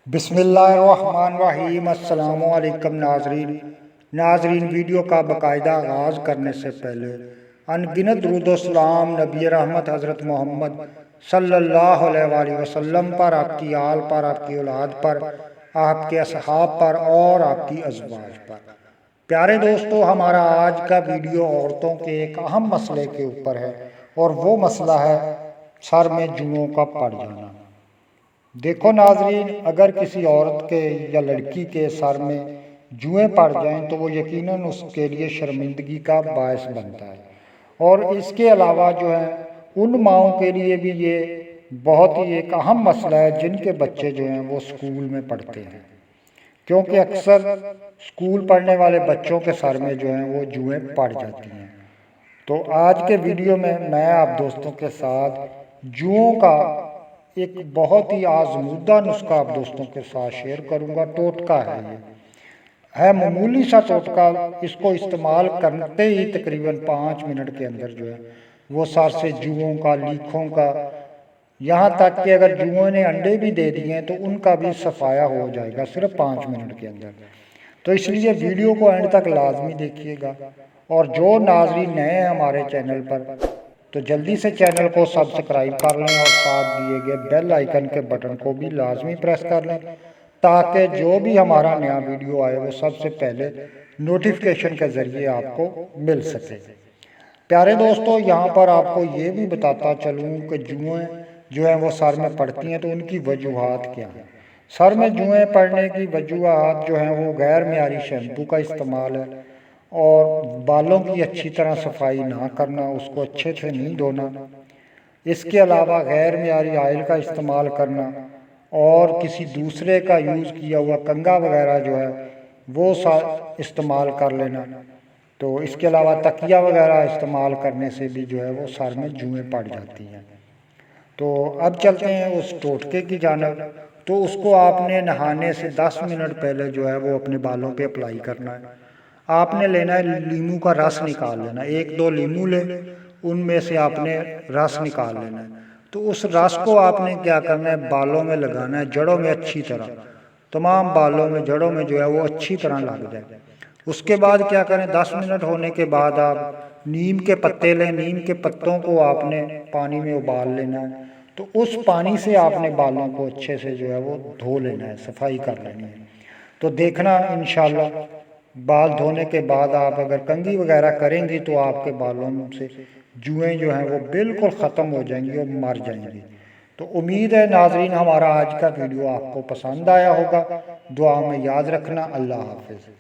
بسم اللہ الرحمن الرحیم۔ السلام علیکم ناظرین ویڈیو کا باقاعدہ آغاز کرنے سے پہلے ان گنت درود و سلام نبی رحمت حضرت محمد صلی اللہ علیہ وآلہ وسلم پر، آپ کی آل پر، آپ کی اولاد پر، آپ کے اصحاب پر اور آپ کی ازواج پر۔ پیارے دوستو، ہمارا آج کا ویڈیو عورتوں کے ایک اہم مسئلے کے اوپر ہے، اور وہ مسئلہ ہے سر میں جوؤں کا پڑ جانا۔ دیکھو ناظرین، اگر کسی عورت کے یا لڑکی کے سر میں جوئیں پڑ جائیں تو وہ یقیناً اس کے لیے شرمندگی کا باعث بنتا ہے، اور اس کے علاوہ جو ہے ان ماؤں کے لیے بھی یہ بہت ہی ایک اہم مسئلہ ہے جن کے بچے جو ہیں وہ اسکول میں پڑھتے ہیں، کیونکہ اکثر اسکول پڑھنے والے بچوں کے سر میں جو ہیں وہ جوئیں پڑ جاتی ہیں۔ تو آج کے ویڈیو میں آپ دوستوں کے ساتھ جوؤں کا ایک بہت ہی آزمودہ نسخہ آپ دوستوں کے ساتھ شیئر کروں گا۔ ٹوٹکا ہے، یہ ہے معمولی سا ٹوٹکا۔ اس کو استعمال کرتے ہی تقریباً 5 منٹ کے اندر جو ہے وہ سر سے جوؤں کا، لیکھوں کا، یہاں تک کہ اگر جوؤں نے انڈے بھی دے دیے ہیں تو ان کا بھی صفایا ہو جائے گا صرف 5 منٹ کے اندر۔ تو اس لیے ویڈیو کو اینڈ تک لازمی دیکھیے گا، اور جو ناظرین نئے ہیں ہمارے چینل پر تو جلدی سے چینل کو سبسکرائب کر لیں، اور ساتھ دیے گئے بیل آئیکن کے بٹن کو بھی لازمی پریس کر لیں تاکہ جو بھی ہمارا نیا ویڈیو آئے وہ سب سے پہلے نوٹیفیکیشن کے ذریعے آپ کو مل سکے۔ پیارے دوستو، یہاں پر آپ کو یہ بھی بتاتا چلوں کہ جوئیں جو ہیں وہ سر میں پڑتی ہیں تو ان کی وجوہات کیا ہیں۔ سر میں جوئیں پڑنے کی وجوہات جو ہیں وہ غیر معیاری شیمپو کا استعمال ہے، اور بالوں کی اچھی طرح صفائی نہ کرنا، اس کو اچھے سے نہیں دھونا، اس کے علاوہ غیر معیاری آئل کا استعمال کرنا، اور کسی دوسرے کا یوز کیا ہوا کنگھا وغیرہ جو ہے وہ استعمال کر لینا۔ تو اس کے علاوہ تکیہ وغیرہ استعمال کرنے سے بھی جو ہے وہ سر میں جوئیں پڑ جاتی ہیں۔ تو اب چلتے ہیں اس ٹوٹکے کی جانب۔ تو اس کو آپ نے نہانے سے 10 منٹ پہلے جو ہے وہ اپنے بالوں پہ اپلائی کرنا ہے۔ آپ نے لینا ہے لیمو کا رس نکال لینا، 1-2 لیمو لے، ان میں سے آپ نے رس نکال لینا ہے۔ تو اس رس کو آپ نے کیا کرنا ہے، بالوں میں لگانا ہے، جڑوں میں اچھی طرح، تمام بالوں میں، جڑوں میں جو ہے وہ اچھی طرح لگ جائے۔ اس کے بعد کیا کریں، 10 منٹ ہونے کے بعد آپ نیم کے پتے لیں، نیم کے پتوں کو آپ نے پانی میں ابال لینا ہے۔ تو اس پانی سے آپ نے بالوں کو اچھے سے جو ہے وہ دھو لینا ہے، صفائی کر لینی ہے۔ تو دیکھنا انشاءاللہ بال دھونے کے بعد آپ اگر کنگھی وغیرہ کریں گی تو آپ کے بالوں سے جوئیں جو ہیں وہ بالکل ختم ہو جائیں گی اور مر جائیں گی۔ تو امید ہے ناظرین ہمارا آج کا ویڈیو آپ کو پسند آیا ہوگا۔ دعا میں یاد رکھنا۔ اللہ حافظ۔